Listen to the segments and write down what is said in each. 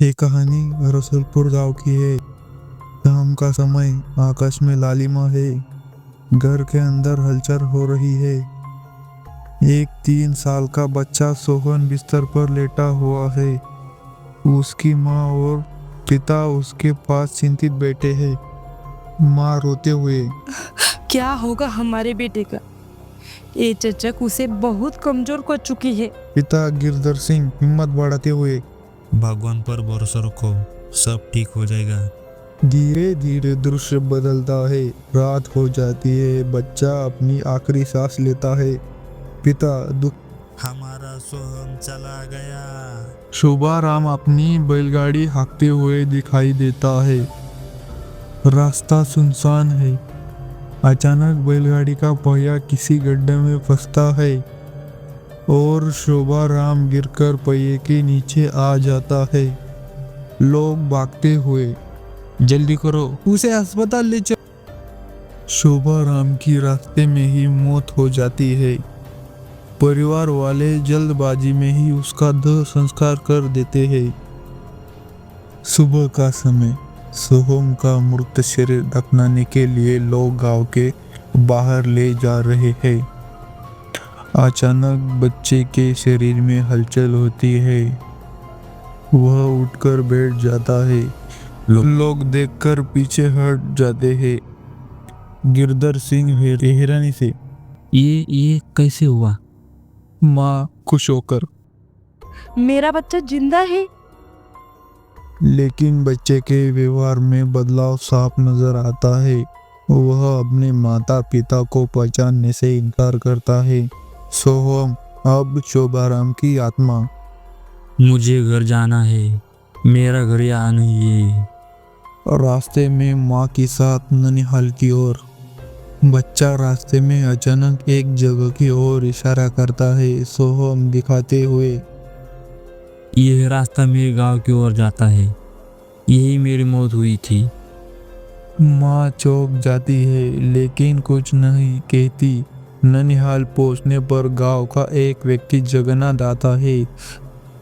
ये कहानी रसूलपुर गांव की है। शाम का समय, आकाश में लालिमा है। घर के अंदर हलचल हो रही है। एक 3 साल का बच्चा सोहन बिस्तर पर लेटा हुआ है। उसकी माँ और पिता उसके पास चिंतित बैठे हैं। माँ रोते हुए, क्या होगा हमारे बेटे का? ये चचक उसे बहुत कमजोर कर चुकी है। पिता गिरधर सिंह हिम्मत बढ़ाते हुए, भगवान पर भरोसा रखो, सब ठीक हो जाएगा। धीरे धीरे दृश्य बदलता है। रात हो जाती है। बच्चा अपनी आखिरी सांस लेता है। पिता दुख, हमारा सोहम चला गया। शोभाराम अपनी बैलगाड़ी हाँकते हुए दिखाई देता है। रास्ता सुनसान है। अचानक बैलगाड़ी का पहिया किसी गड्ढे में फंसता है और शोभाराम गिरकर पहिए के नीचे आ जाता है। लोग भागते हुए, जल्दी करो, उसे अस्पताल ले चलो। शोभाराम की रास्ते में ही मौत हो जाती है। परिवार वाले जल्दबाजी में ही उसका दाह संस्कार कर देते हैं। सुबह का समय, सोहम का मृत शरीर दफनाने के लिए लोग गांव के बाहर ले जा रहे हैं। अचानक बच्चे के शरीर में हलचल होती है। वह उठकर बैठ जाता है। लोग देखकर पीछे हट जाते हैं। गिरधर सिंह हैरानी से, ये कैसे हुआ? माँ खुश होकर, मेरा बच्चा जिंदा है। लेकिन बच्चे के व्यवहार में बदलाव साफ नजर आता है। वह अपने माता पिता को पहचानने से इनकार करता है। सोहम अब शोभाराम की आत्मा, मुझे घर जाना है, मेरा घर यहाँ नहीं है। रास्ते में माँ के साथ ननिहाल की ओर। बच्चा रास्ते में अचानक एक जगह की ओर इशारा करता है, सोहम दिखाते हुए। यह रास्ता मेरे गांव की ओर जाता है, यही मेरी मौत हुई थी। माँ चौंक जाती है लेकिन कुछ नहीं कहती। ननिहाल पहुंचने पर गांव का एक व्यक्ति जगन्नाथ आता है।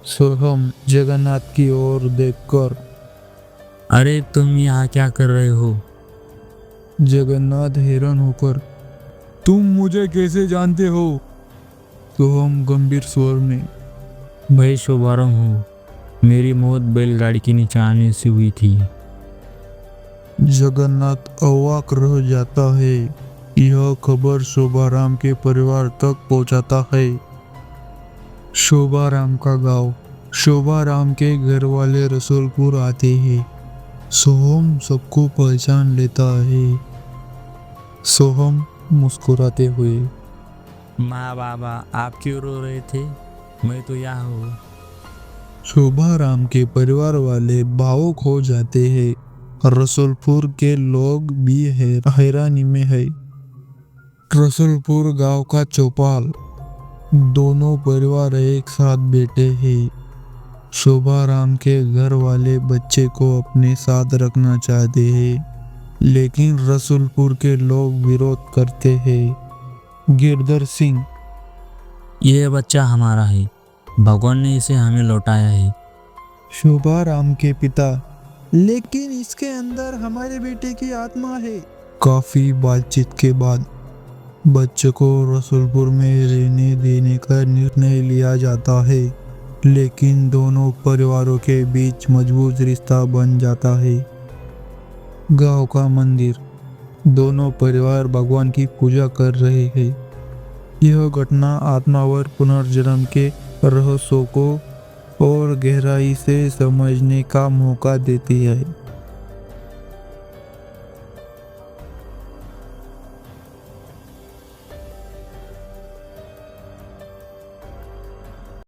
सोहम जगन्नाथ की ओर देखकर, अरे तुम यहाँ क्या कर रहे हो? जगन्नाथ हैरान होकर, तुम मुझे कैसे जानते हो? सोहम गंभीर स्वर में, भाई शोभाराम हूँ, मेरी मौत बैलगाड़ी के नीचे आने से हुई थी। जगन्नाथ अवाक रह जाता है। यह खबर शोभाराम के परिवार तक पहुंचाता है। शोभाराम का गांव। शोभाराम के घर वाले रसूलपुर आते हैं। सोहम सबको पहचान लेता है। सोहम मुस्कुराते हुए, माँ बाबा आप क्यों रो रहे थे? मैं तो यहाँ हूँ। शोभाराम के परिवार वाले भावुक हो जाते हैं। रसूलपुर के लोग भी हैरानी में है। रसूलपुर गांव का चौपाल। दोनों परिवार एक साथ बैठे हैं। शोभाराम के घर वाले बच्चे को अपने साथ रखना चाहते हैं, लेकिन रसूलपुर के लोग विरोध करते हैं। गिरधर सिंह, यह बच्चा हमारा है, भगवान ने इसे हमें लौटाया है। शोभाराम के पिता, लेकिन इसके अंदर हमारे बेटे की आत्मा है। काफी बातचीत के बाद बच्चे को रसूलपुर में रहने देने का निर्णय लिया जाता है, लेकिन दोनों परिवारों के बीच मजबूत रिश्ता बन जाता है। गांव का मंदिर। दोनों परिवार भगवान की पूजा कर रहे हैं। यह घटना आत्मावर पुनर्जन्म के रहस्यों को और गहराई से समझने का मौका देती है।